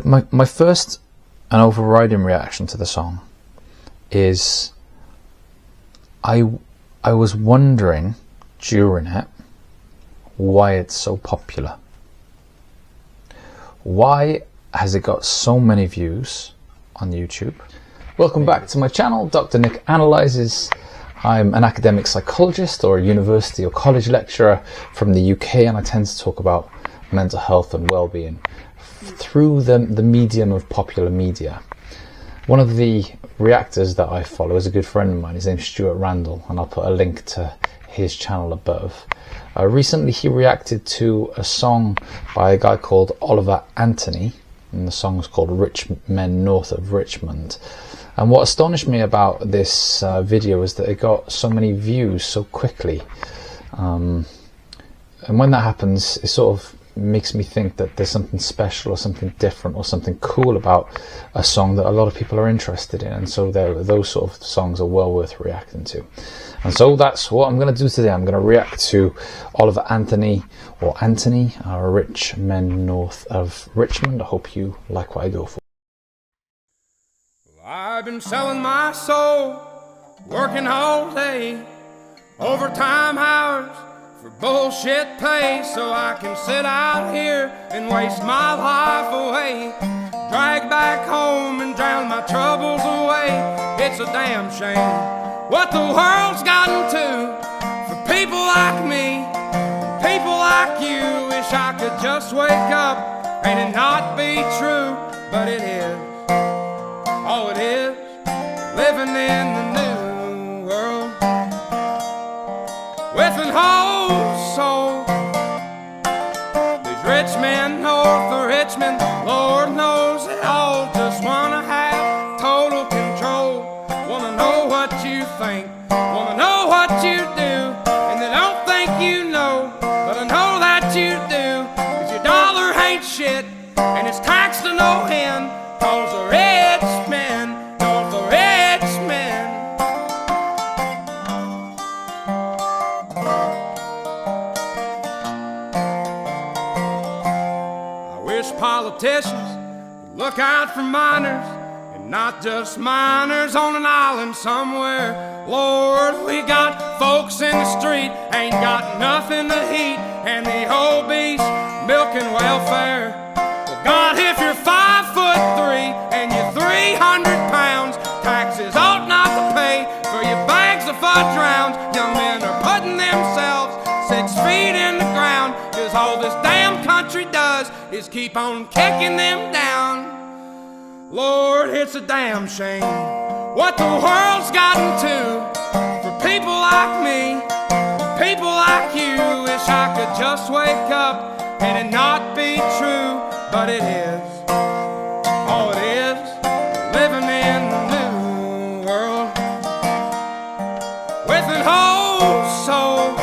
My first and overriding reaction to the song is I was wondering during it why it's so popular. Why has it got so many views on YouTube? Welcome back to my channel, Dr. Nick Analyses. I'm an academic psychologist or a university or college lecturer from the UK, and I tend to talk about mental health and well-being through the medium of popular media. One of the reactors that I follow is a good friend of mine. His name's Stuart Randall, and I'll put a link to his channel above. Recently he reacted to a song by a guy called Oliver Anthony, and the song is called Rich Men North of Richmond. And what astonished me about this video is that it got so many views so quickly. And when that happens, it sort of makes me think that there's something special or something different or something cool about a song that a lot of people are interested in, and so those sort of songs are well worth reacting to. And so that's what I'm going to do today. I'm going to react to Oliver Anthony, or Anthony, Rich Men North of Richmond. I hope you like what I go for. I've been selling my soul, working all day, overtime hours for bullshit pay, so I can sit out here and waste my life away, drag back home and drown my troubles away. It's a damn shame what the world's gotten to for people like me, people like you. Wish I could just wake up and it not be true, but it is. Oh, it is living in the new world with an whole soul. These rich men north of Richmond, Lord knows they all just wanna have total control. Wanna know what you think, wanna know what you do, and they don't think you know, but I know that you do. 'Cause your dollar ain't shit, and it's taxed to no end, 'cause the rich men north of Richmond. Politicians look out for minors, and not just minors on an island somewhere. Lord, we got folks in the street, ain't got nothing to eat, and the obese milking welfare. Well, God, if you're 5'3" and you're 300 pounds, taxes ought not to pay for your bags of fudge rounds. Young men are putting themselves 6 feet in the ground, 'cause all this damn country does is keep on kicking them down. Lord, it's a damn shame what the world's gotten to for people like me, people like you. Wish I could just wake up and it not be true, but it is. Oh, it is living in the new world with an whole soul.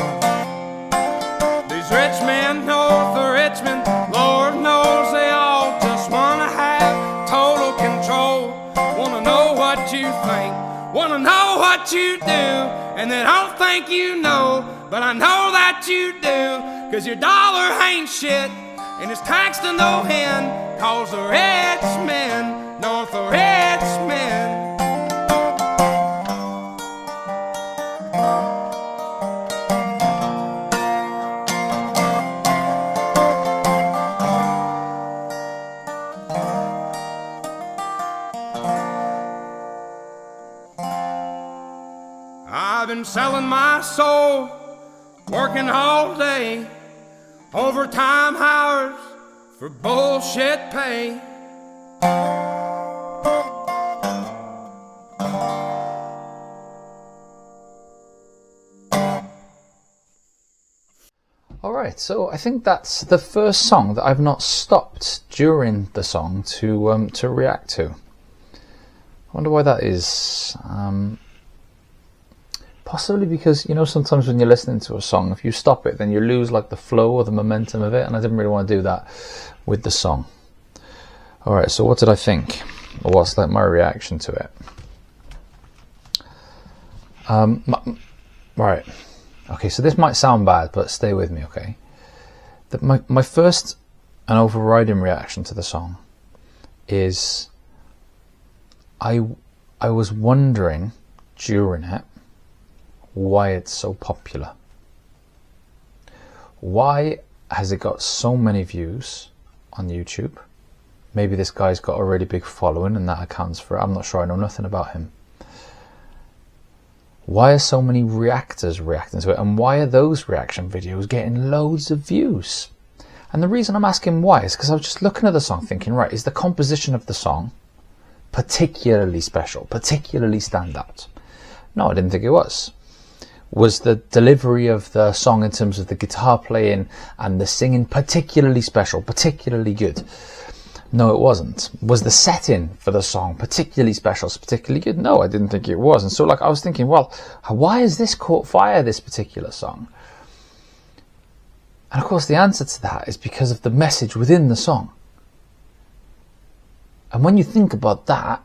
These rich men north of Richmond, Lord knows they all just wanna have total control. Wanna know what you think, wanna know what you do, and they don't think you know, but I know that you do. 'Cause your dollar ain't shit, and it's taxed to no end, 'cause the rich men north of Richmond. I've been selling my soul, working all day, overtime hours for bullshit pay. Alright, so I think that's the first song that I've not stopped during the song to react to. I wonder why that is. Possibly because, you know, sometimes when you're listening to a song, if you stop it, then you lose like the flow or the momentum of it, and I didn't really want to do that with the song. Alright, so what did I think? Or what's like my reaction to it? Right. Okay, so this might sound bad, but stay with me, okay? My first and overriding reaction to the song is I was wondering during it why it's so popular. Why has it got so many views on YouTube? Maybe this guy's got a really big following and that accounts for it. I'm not sure, I know nothing about him. Why are so many reactors reacting to it, and why are those reaction videos getting loads of views? And the reason I'm asking why is because I was just looking at the song thinking, right, is the composition of the song particularly special, particularly stand out? No, I didn't think it was. Was the delivery of the song in terms of the guitar playing and the singing particularly special, particularly good? No, it wasn't. Was the setting for the song particularly special, particularly good? No, I didn't think it was. And so I was thinking, well, why has this caught fire, this particular song? And of course the answer to that is because of the message within the song. And when you think about that,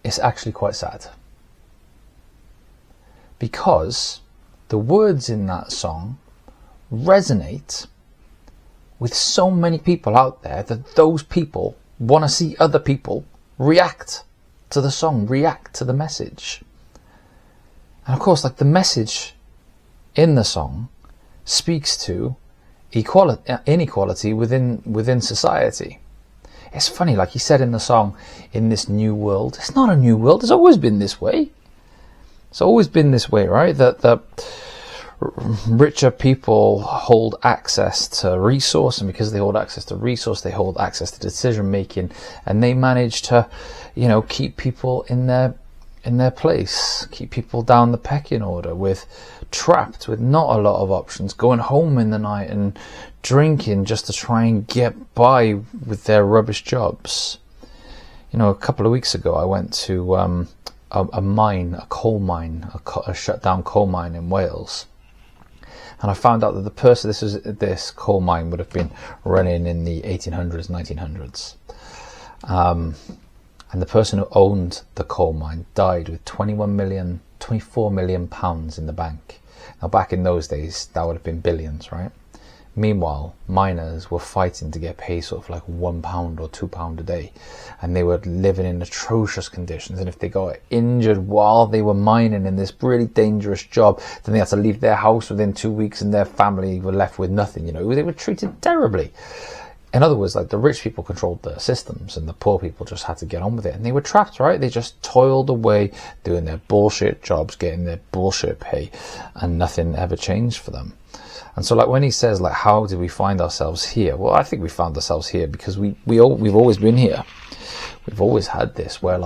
it's actually quite sad. Because the words in that song resonate with so many people out there that those people want to see other people react to the song, react to the message. And of course, the message in the song speaks to inequality within society. It's funny, like he said in the song, in this new world. It's not a new world, it's always been this way. It's always been this way, right? That richer people hold access to resource, and because they hold access to resource, they hold access to decision making, and they manage to, keep people in their place, keep people down the pecking order, trapped with not a lot of options, going home in the night and drinking just to try and get by with their rubbish jobs. A couple of weeks ago I went to a coal mine, a shut down coal mine in Wales. And I found out that this coal mine would have been running in the 1800s, 1900s. And the person who owned the coal mine died with 24 million pounds in the bank. Now, back in those days, that would have been billions, right? Meanwhile, miners were fighting to get paid sort of like £1 or £2 a day, and they were living in atrocious conditions. And if they got injured while they were mining in this really dangerous job, then they had to leave their house within 2 weeks, and their family were left with nothing. They were treated terribly. In other words, the rich people controlled the systems, and the poor people just had to get on with it. And they were trapped, right? They just toiled away, doing their bullshit jobs, getting their bullshit pay, and nothing ever changed for them. And so when he says, how did we find ourselves here? Well, I think we found ourselves here because we've always been here. We've always had this where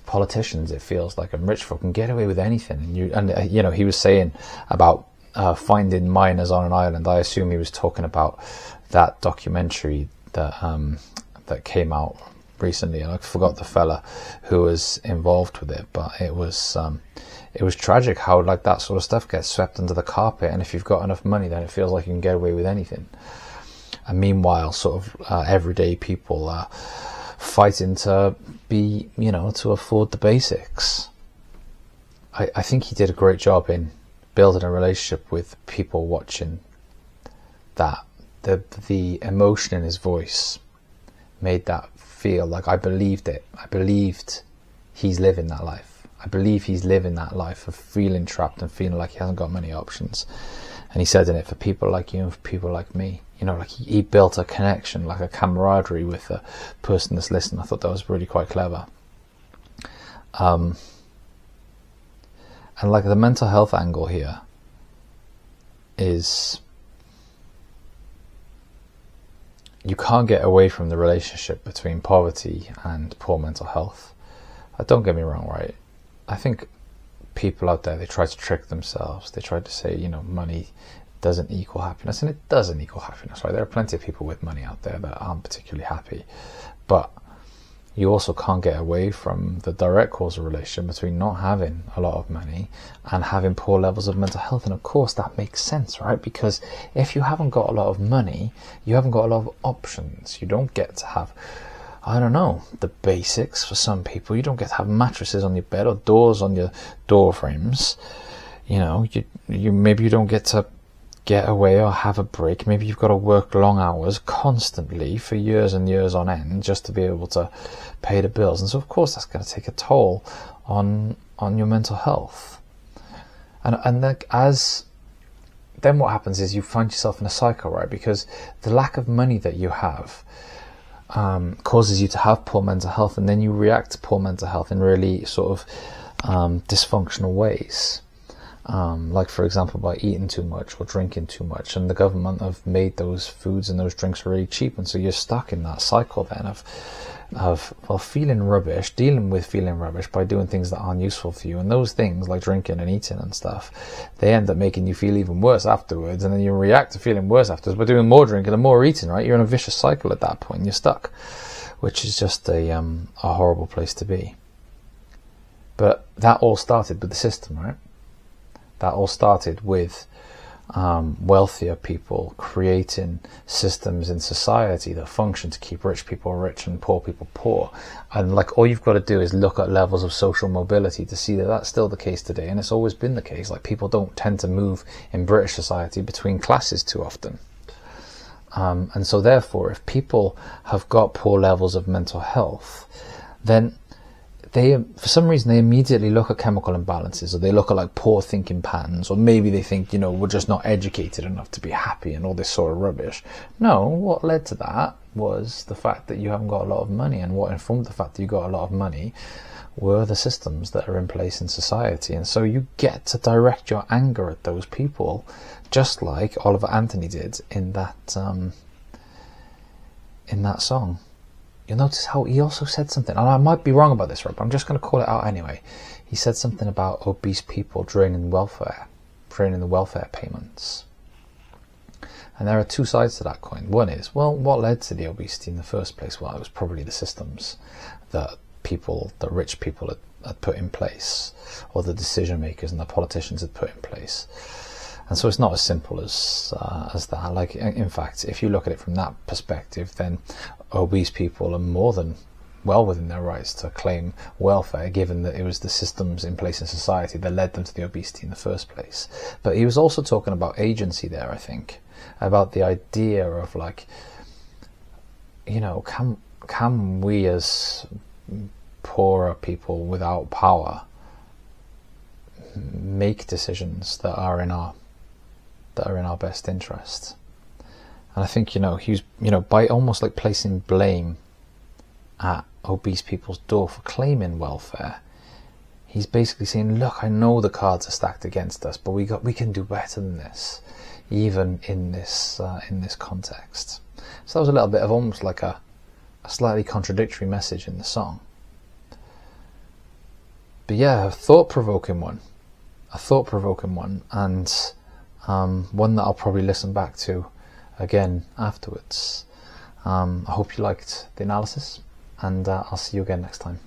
politicians, it feels like, and rich folk can get away with anything. And he was saying about finding miners on an island. I assume he was talking about that documentary that came out recently, and I forgot the fella who was involved with it, but it was tragic how that sort of stuff gets swept under the carpet, and if you've got enough money, then it feels like you can get away with anything. And meanwhile, sort of everyday people are fighting to be, to afford the basics. I think he did a great job in building a relationship with people watching that. The emotion in his voice made that feel like I believed it. I believed he's living that life. I believe he's living that life of feeling trapped and feeling like he hasn't got many options. And he said in it, for people like you and for people like me, he built a connection, a camaraderie with the person that's listening. I thought that was really quite clever. And the mental health angle here is, you can't get away from the relationship between poverty and poor mental health. Don't get me wrong, right? I think people out there, they try to trick themselves. They try to say, money doesn't equal happiness, and it doesn't equal happiness, right? There are plenty of people with money out there that aren't particularly happy. But you also can't get away from the direct causal relation between not having a lot of money and having poor levels of mental health. And of course that makes sense, right? Because if you haven't got a lot of money, you haven't got a lot of options. You don't get to have, the basics for some people. You don't get to have mattresses on your bed or doors on your door frames. Maybe you don't get to get away or have a break. Maybe you've got to work long hours constantly for years and years on end just to be able to pay the bills. And so of course that's going to take a toll on your mental health. And then what happens is you find yourself in a cycle, right? Because the lack of money that you have causes you to have poor mental health, and then you react to poor mental health in really sort of dysfunctional ways. Like, for example, by eating too much or drinking too much, and the government have made those foods and those drinks really cheap, and so you're stuck in that cycle then of feeling rubbish, dealing with feeling rubbish by doing things that aren't useful for you. And those things, like drinking and eating and stuff, they end up making you feel even worse afterwards, and then you react to feeling worse afterwards by doing more drinking and more eating, right? You're in a vicious cycle at that point. You're stuck, which is just a horrible place to be. But that all started with the system, right? That all started with wealthier people creating systems in society that function to keep rich people rich and poor people poor. And like, all you've got to do is look at levels of social mobility to see that that's still the case today, and it's always been the case. Like, people don't tend to move in British society between classes too often. And so therefore, if people have got poor levels of mental health, then they, for some reason, they immediately look at chemical imbalances, or they look at like poor thinking patterns, or maybe they think, we're just not educated enough to be happy and all this sort of rubbish. No, what led to that was the fact that you haven't got a lot of money, and what informed the fact that you got a lot of money were the systems that are in place in society. And so you get to direct your anger at those people, just like Oliver Anthony did in that song. You'll notice how he also said something, and I might be wrong about this, right, but I'm just going to call it out anyway. He said something about obese people draining the welfare payments. And there are two sides to that coin. One is, well, what led to the obesity in the first place? Well, it was probably the systems that rich people had put in place, or the decision makers and the politicians had put in place. And so it's not as simple as that. Like, in fact, if you look at it from that perspective, then obese people are more than well within their rights to claim welfare, given that it was the systems in place in society that led them to the obesity in the first place. But he was also talking about agency there, I think, about the idea of, like, can we as poorer people without power make decisions that are in our best interest? And I think, he's, by almost like placing blame at obese people's door for claiming welfare, he's basically saying, look, I know the cards are stacked against us, but we can do better than this, even in this context. So that was a little bit of almost like a slightly contradictory message in the song. But yeah, a thought-provoking one, and one that I'll probably listen back to again afterwards. I hope you liked the analysis, and I'll see you again next time.